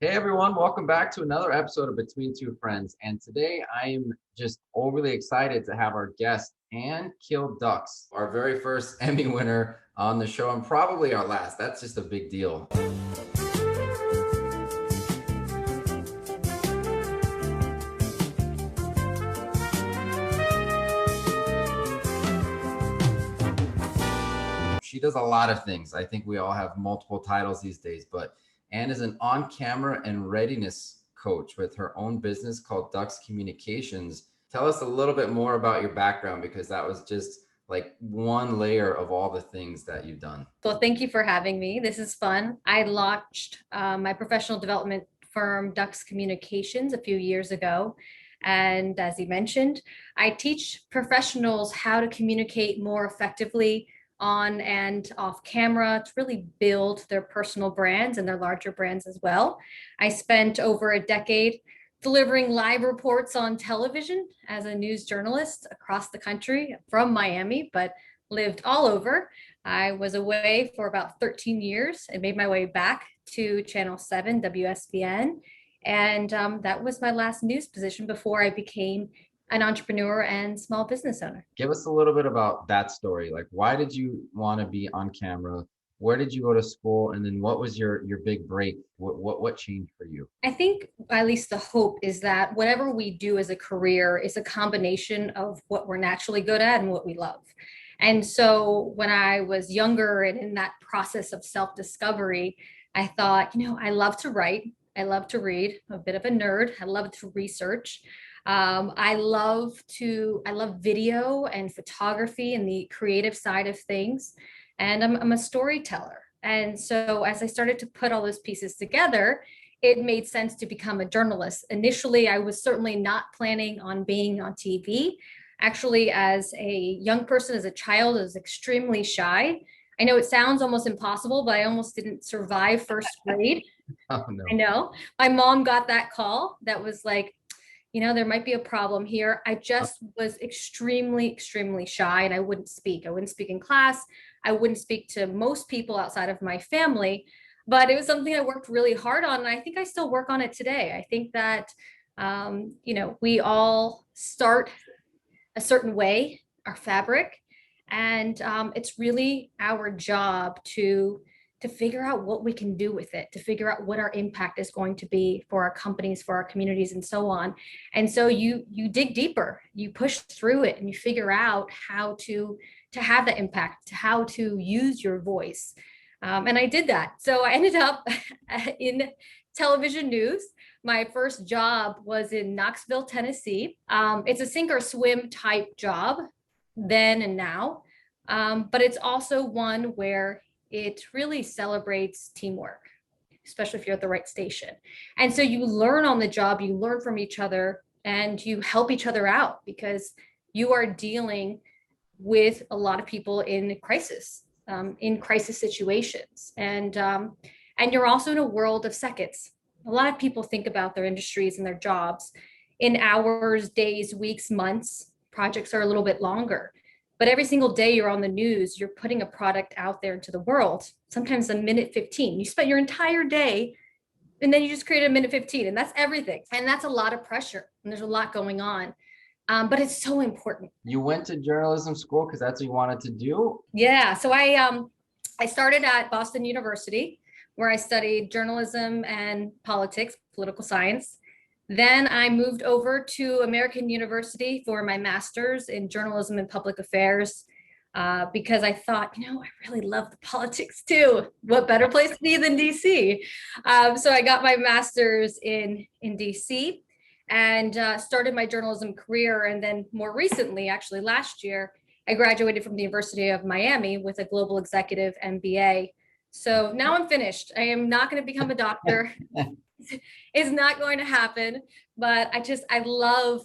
Hey everyone, welcome back to another episode of Between Two Friends. And today I am just overly excited to have our guest, Ann Kill Ducks, our very first Emmy winner on the show and probably our last. That's just a big deal. She does a lot of things. I think we all have multiple titles these days, but Ann is an on-camera and readiness coach with her own business called Ducks Communications. Tell us a little bit more about your background because that was just like one layer of all the things that you've done. Well, thank you for having me. This is fun. I launched my professional development firm, Ducks Communications, a few years ago. And as you mentioned, I teach professionals how to communicate more effectively on and off camera to really build their personal brands and their larger brands as well. I spent over a decade delivering live reports on television as a news journalist across the country from Miami, but lived all over. I was away for about 13 years and made my way back to Channel 7, WSBN. And that was my last news position before I became an entrepreneur and small business owner. Give us a little bit about that story. Like, why did you want to be on camera? Where did you go to school? And then what was your big break? What changed for you? I think at least the hope is that whatever we do as a career is a combination of what we're naturally good at and what we love. And so when I was younger and in that process of self-discovery, I thought, I love to write. I love to read. I'm a bit of a nerd. I love to research. I love video and photography and the creative side of things. And I'm a storyteller. And so as I started to put all those pieces together, it made sense to become a journalist. Initially, I was certainly not planning on being on TV. Actually, as a young person, as a child, I was extremely shy. I know it sounds almost impossible, but I almost didn't survive first grade. Oh no. I know. My mom got that call that was like, there might be a problem here. I just was extremely, extremely shy and I wouldn't speak. I wouldn't speak in class. I wouldn't speak to most people outside of my family, but it was something I worked really hard on. And I think I still work on it today. I think that, we all start a certain way, our fabric, and it's really our job to figure out what we can do with it, to figure out what our impact is going to be for our companies, for our communities, and so on. And so you dig deeper, you push through it, and you figure out how to have that impact, how to use your voice. And I did that. So I ended up in television news. My first job was in Knoxville, Tennessee. It's a sink or swim type job then and now, but it's also one where it really celebrates teamwork, especially if you're at the right station. And so you learn on the job, you learn from each other, and you help each other out because you are dealing with a lot of people in crisis situations. And you're also in a world of seconds. A lot of people think about their industries and their jobs in hours, days, weeks, months. Projects are a little bit longer. But every single day you're on the news, you're putting a product out there into the world, sometimes a minute 15. You spent your entire day and then you just created a minute 15 and that's everything. And that's a lot of pressure and there's a lot going on. But it's so important. You went to journalism school because that's what you wanted to do? Yeah. So I started at Boston University where I studied journalism and politics, political science. Then I moved over to American University for my master's in journalism and public affairs because I thought, I really love the politics too. What better place to be than DC? So I got my master's in DC and started my journalism career. And then more recently, actually last year, I graduated from the University of Miami with a global executive MBA. So now I'm finished. I am not going to become a doctor. It's not going to happen, but I love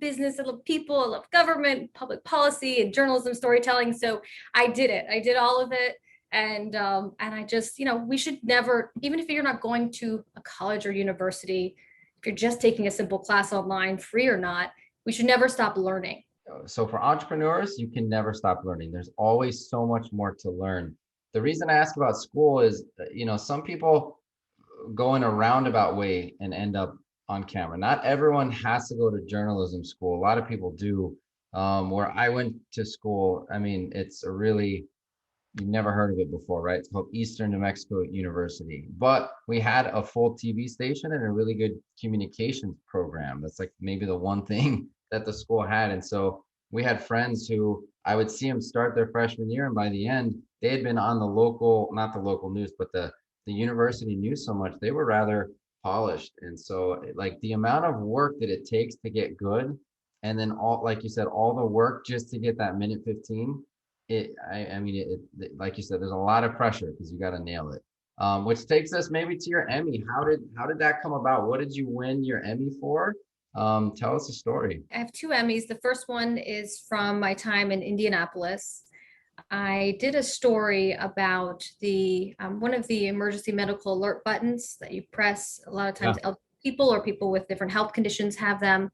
business. I love people. I love government, public policy, and journalism, storytelling. So I did it. I did all of it. And I just, we should never, even if you're not going to a college or university, if you're just taking a simple class online, free or not, we should never stop learning. So for entrepreneurs, you can never stop learning. There's always so much more to learn. The reason I ask about school is, some people go in a roundabout way and end up on camera. Not everyone has to go to journalism school. A lot of people do. Where I went to school, I mean, it's a really, you've never heard of it before, right? It's called Eastern New Mexico University. But we had a full TV station and a really good communications program. That's like maybe the one thing that the school had. And so we had friends who I would see them start their freshman year, and by the end, they had been on the local, not the local news, but the university news so much, they were rather polished. And so like the amount of work that it takes to get good, and then all, like you said, all the work just to get that minute 15, I mean, like you said, there's a lot of pressure because you got to nail it. Which takes us maybe to your Emmy. How did that come about? What did you win your Emmy for? Tell us a story. I have two Emmys. The first one is from my time in Indianapolis. I did a story about the one of the emergency medical alert buttons that you press. A lot of times, elderly people or people with different health conditions have them,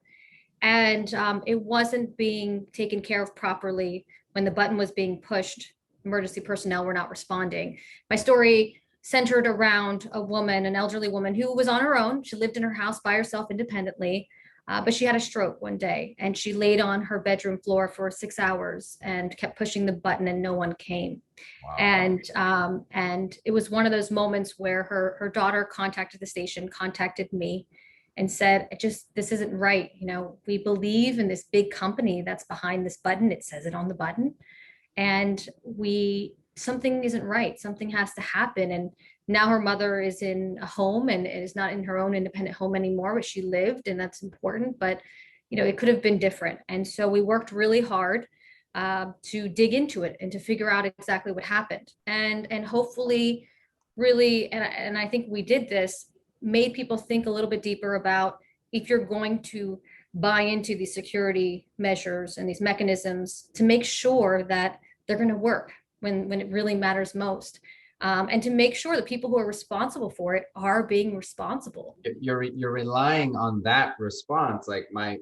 and it wasn't being taken care of properly when the button was being pushed. Emergency personnel were not responding. My story centered around a woman, an elderly woman who was on her own. She lived in her house by herself independently. But she had a stroke one day and she laid on her bedroom floor for 6 hours and kept pushing the button and no one came. Wow. And it was one of those moments where her daughter contacted the station, contacted me and said, this isn't right. You know, we believe in this big company that's behind this button. It says it on the button. And something isn't right. Something has to happen. And now her mother is in a home and is not in her own independent home anymore, but she lived, and that's important. But you know, it could have been different. And so we worked really hard to dig into it and to figure out exactly what happened. And hopefully, really, and I think we did this, made people think a little bit deeper about if you're going to buy into these security measures and these mechanisms to make sure that they're going to work when it really matters most. And to make sure that people who are responsible for it are being responsible. You're relying on that response. Like my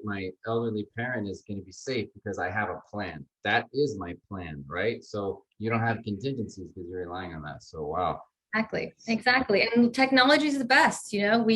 elderly parent is going to be safe because I have a plan. That is my plan, right? So you don't have contingencies because you're relying on that. So wow. Exactly. And technology is the best. You know,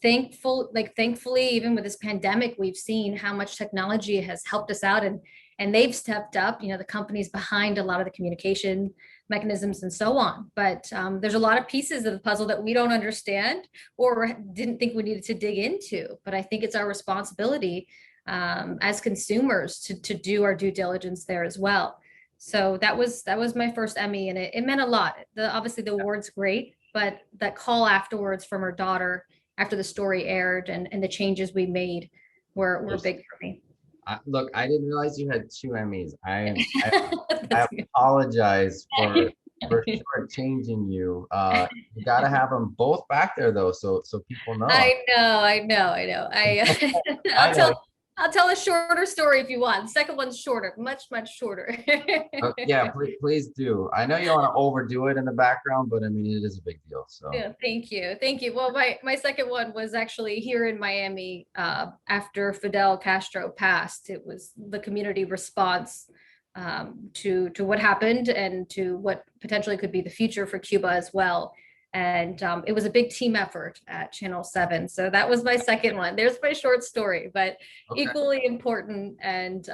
thankfully, even with this pandemic, we've seen how much technology has helped us out, and they've stepped up. You know, the companies behind a lot of the communication mechanisms and so on. But there's a lot of pieces of the puzzle that we don't understand or didn't think we needed to dig into. But I think it's our responsibility as consumers to do our due diligence there as well. So that was my first Emmy, and it meant a lot. Obviously the award's great, but that call afterwards from her daughter after the story aired and the changes we made were big for me. Look, I didn't realize you had two Emmys. I apologize for shortchanging you. You got to have them both back there though, so people know. I know. I'll tell a shorter story if you want. The second one's shorter, much shorter. Yeah, please do. I know you don't want to overdo it in the background, but I mean it is a big deal. So yeah, thank you. Well, my second one was actually here in Miami after Fidel Castro passed. It was the community response to what happened and to what potentially could be the future for Cuba as well. And it was a big team effort at Channel 7. So that was my second one. There's my short story, but equally important and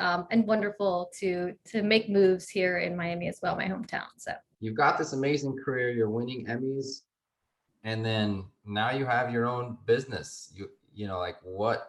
wonderful to make moves here in Miami as well, my hometown. So you've got this amazing career. You're winning Emmys, and then now you have your own business. You know, like what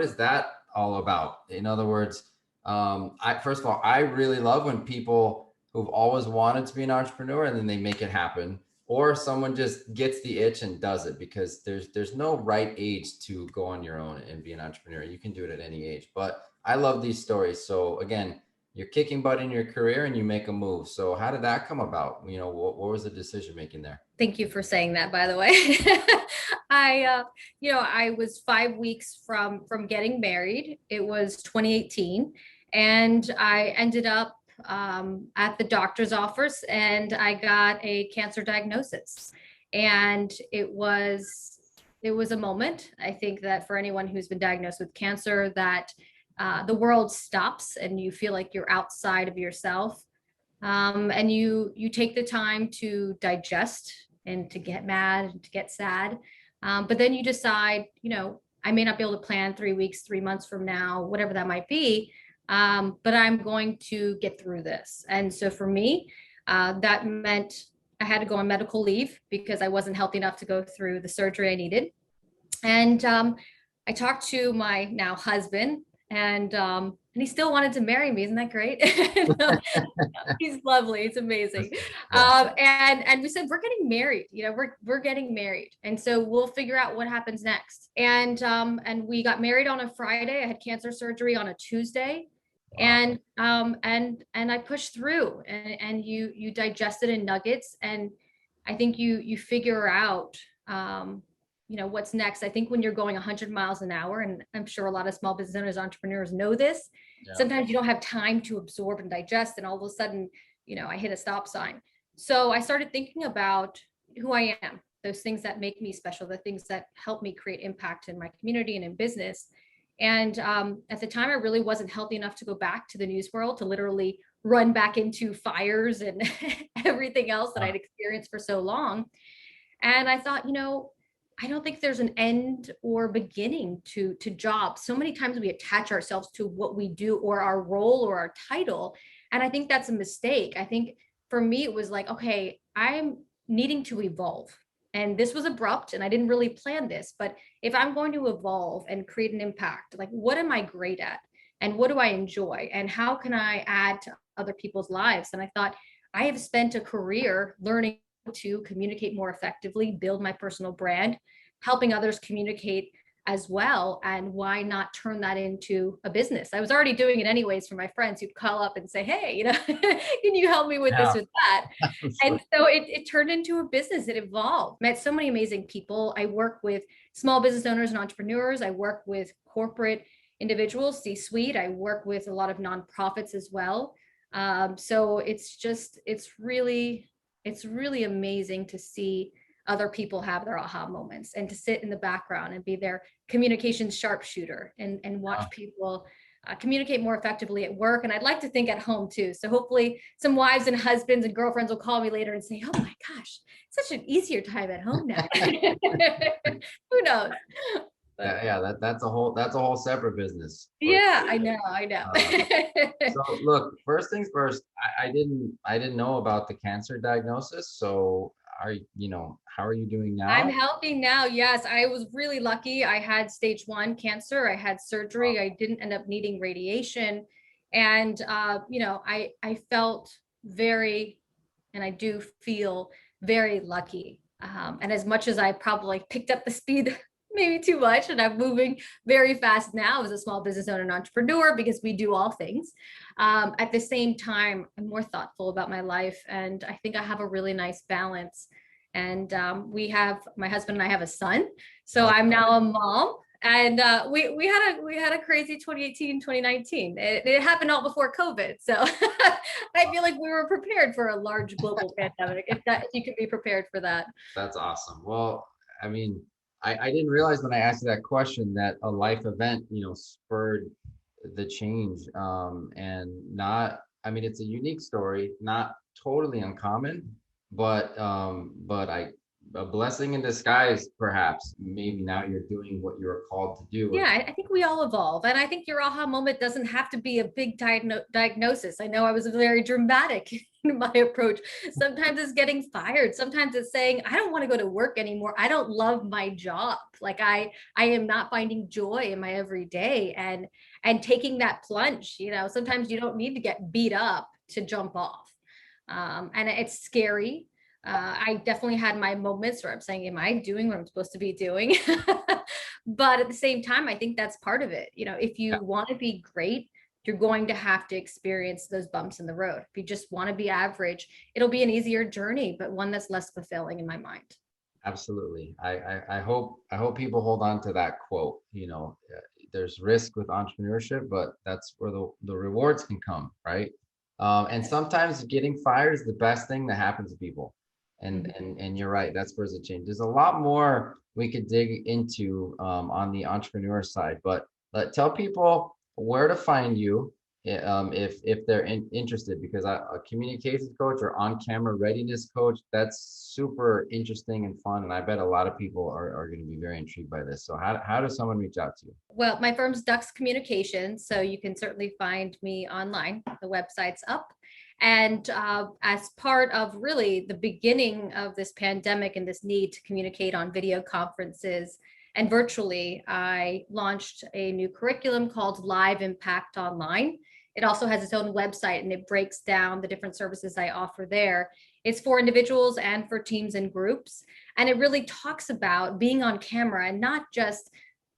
is that all about? In other words, first of all, I really love when people who've always wanted to be an entrepreneur and then they make it happen. Or someone just gets the itch and does it, because there's no right age to go on your own and be an entrepreneur. You can do it at any age. But I love these stories. So again, you're kicking butt in your career and you make a move. So how did that come about? You know, what was the decision making there? Thank you for saying that, by the way. I was 5 weeks from getting married. It was 2018, and I ended up at the doctor's office and I got a cancer diagnosis. And it was a moment, I think, that for anyone who's been diagnosed with cancer, that the world stops and you feel like you're outside of yourself. And you take the time to digest and to get mad and to get sad. But then you decide, I may not be able to plan 3 weeks, 3 months from now, whatever that might be. But I'm going to get through this. And so for me, that meant I had to go on medical leave because I wasn't healthy enough to go through the surgery I needed. And I talked to my now husband, and he still wanted to marry me. Isn't that great? He's lovely. It's amazing. And we said we're getting married. We're getting married, and so we'll figure out what happens next. And we got married on a Friday. I had cancer surgery on a Tuesday. Wow. And I pushed through, and you digest it in nuggets, and I think you figure out what's next. I think when you're going 100 miles an hour, and I'm sure a lot of small business owners, entrepreneurs know this, sometimes you don't have time to absorb and digest, and all of a sudden, I hit a stop sign. So I started thinking about who I am, those things that make me special, the things that help me create impact in my community and in business. And at the time, I really wasn't healthy enough to go back to the news world, to literally run back into fires and everything else that I'd experienced for so long. And I thought, I don't think there's an end or beginning to jobs. So many times we attach ourselves to what we do or our role or our title. And I think that's a mistake. I think for me, it was like, okay, I'm needing to evolve. And this was abrupt, and I didn't really plan this, but if I'm going to evolve and create an impact, like, what am I great at? And what do I enjoy? And how can I add to other people's lives? And I thought, I have spent a career learning to communicate more effectively, build my personal brand, helping others communicate as well. And why not turn that into a business? I was already doing it anyways for my friends who'd call up and say, hey, can you help me with this or that? And so it turned into a business. It evolved. Met so many amazing people. I work with small business owners and entrepreneurs. I work with corporate individuals, C-suite. I work with a lot of nonprofits as well. So it's really amazing to see other people have their aha moments, and to sit in the background and be their communications sharpshooter and watch people communicate more effectively at work. And I'd like to think at home too. So hopefully some wives and husbands and girlfriends will call me later and say, oh my gosh, such an easier time at home now. Who knows? That's a whole separate business. Yeah, I know. So look, first things first, I didn't know about the cancer diagnosis. So how are you doing now? I'm healthy now. Yes, I was really lucky. I had stage 1 cancer. I had surgery. I didn't end up needing radiation. And, I felt very, and I do feel very lucky. And as much as I probably picked up the speed maybe too much, and I'm moving very fast now as a small business owner and entrepreneur, because we do all things. At the same time, I'm more thoughtful about my life, and I think I have a really nice balance. And my husband and I have a son, so I'm now a mom. And we had a crazy 2018, 2019. It happened all before COVID, so I feel like we were prepared for a large global pandemic. If you could be prepared for that. That's awesome. Well, I mean, I didn't realize when I asked you that question that a life event, spurred the change. It's a unique story, not totally uncommon, but a blessing in disguise, perhaps. Maybe now you're doing what you're called to do. Yeah, I think we all evolve. And I think your aha moment doesn't have to be a big diagnosis. I know I was very dramatic in my approach. Sometimes it's getting fired. Sometimes it's saying, I don't want to go to work anymore. I don't love my job. Like I am not finding joy in my everyday, and taking that plunge. Sometimes you don't need to get beat up to jump off. And it's scary. I definitely had my moments where I'm saying, am I doing what I'm supposed to be doing? But at the same time, I think that's part of it. If you want to be great, you're going to have to experience those bumps in the road. If you just want to be average, it'll be an easier journey, but one that's less fulfilling in my mind. Absolutely. I hope people hold on to that quote. There's risk with entrepreneurship, but that's where the rewards can come, right? And sometimes getting fired is the best thing that happens to people. And you're right, that's where the change. There's a lot more we could dig into on the entrepreneur side, but tell people where to find you, if they're interested, because a communications coach or on camera readiness coach, that's super interesting and fun, and I bet a lot of people are going to be very intrigued by this. So how does someone reach out to you? Well, my firm's Dux Communications, so you can certainly find me online. The website's up. And as part of really the beginning of this pandemic and this need to communicate on video conferences and virtually, I launched a new curriculum called Live Impact Online. It also has its own website and it breaks down the different services I offer there. It's for individuals and for teams and groups. And it really talks about being on camera and not just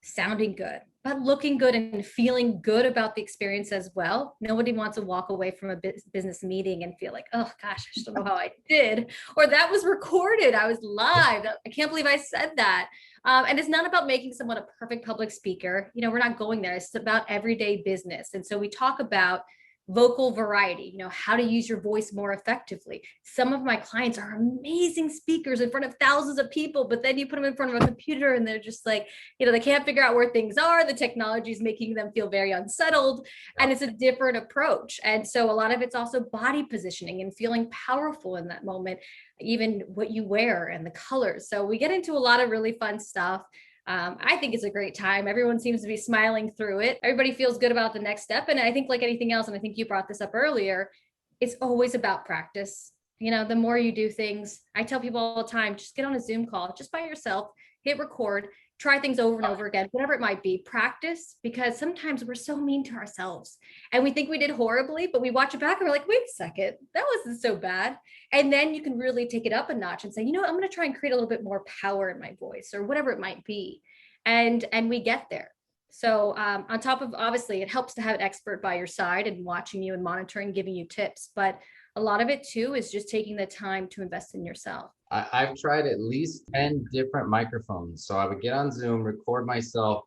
sounding good, but looking good and feeling good about the experience as well. Nobody wants to walk away from a business meeting and feel like, oh gosh, I just don't know how I did, or that was recorded, I was live, I can't believe I said that. And it's not about making someone a perfect public speaker. We're not going there. It's about everyday business. And so we talk about vocal variety, how to use your voice more effectively. Some of my clients are amazing speakers in front of thousands of people, but then you put them in front of a computer and they're just like, they can't figure out where things are. The technology is making them feel very unsettled, and it's a different approach. And so a lot of it's also body positioning and feeling powerful in that moment, even what you wear and the colors. So we get into a lot of really fun stuff. I think it's a great time. Everyone seems to be smiling through it. Everybody feels good about the next step. And I think, like anything else, and I think you brought this up earlier, it's always about practice. The more you do things, I tell people all the time, just get on a Zoom call just by yourself, hit record, try things over and over again, whatever it might be, practice, because sometimes we're so mean to ourselves and we think we did horribly, but we watch it back and we're like, wait a second, that wasn't so bad. And then you can really take it up a notch and say, I'm going to try and create a little bit more power in my voice or whatever it might be. And we get there. So on top of, obviously, it helps to have an expert by your side and watching you and monitoring, giving you tips. But a lot of it too is just taking the time to invest in yourself. I've tried at least 10 different microphones. So I would get on Zoom, record myself,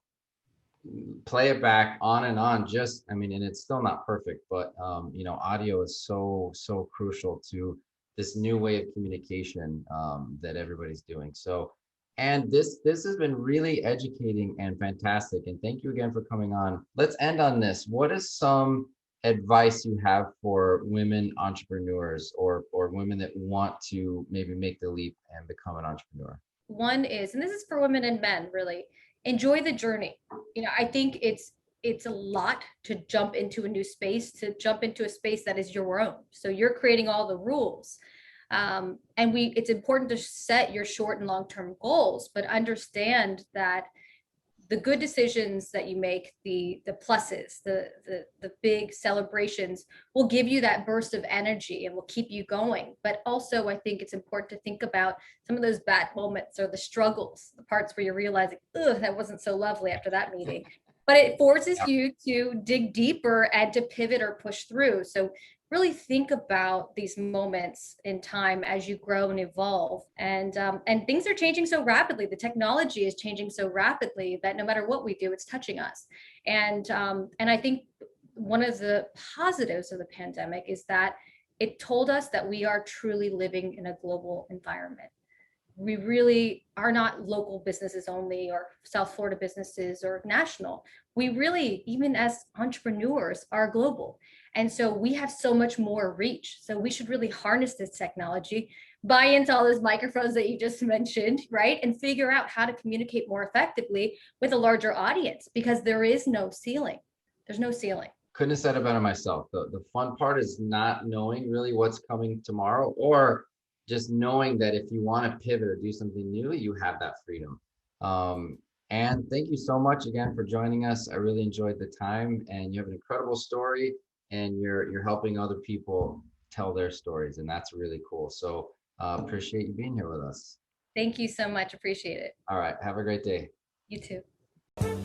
play it back on and on. And it's still not perfect, but audio is so crucial to this new way of communication that everybody's doing. So, and this has been really educating and fantastic. And thank you again for coming on. Let's end on this. What is some advice you have for women entrepreneurs or women that want to maybe make the leap and become an entrepreneur? One is, and this is for women and men, really, enjoy the journey. I think it's a lot to jump into a new space, to jump into a space that is your own. So you're creating all the rules. And it's important to set your short and long-term goals, but understand that the good decisions that you make, the pluses, the big celebrations will give you that burst of energy and will keep you going. But also, I think it's important to think about some of those bad moments or the struggles, the parts where you're realizing, ugh, that wasn't so lovely after that meeting. But it forces you to dig deeper and to pivot or push through. So really think about these moments in time as you grow and evolve. And things are changing so rapidly. The technology is changing so rapidly that no matter what we do, it's touching us. And I think one of the positives of the pandemic is that it told us that we are truly living in a global environment. We really are not local businesses only, or South Florida businesses, or national. We really, even as entrepreneurs, are global. And so we have so much more reach. So we should really harness this technology, buy into all those microphones that you just mentioned, right? And figure out how to communicate more effectively with a larger audience, because there is no ceiling. There's no ceiling. Couldn't have said it better myself. The fun part is not knowing really what's coming tomorrow, or just knowing that if you want to pivot or do something new, you have that freedom. And thank you so much again for joining us. I really enjoyed the time, and you have an incredible story, and you're helping other people tell their stories, and that's really cool. So appreciate you being here with us. Thank you so much. Appreciate it. All right. Have a great day. You too.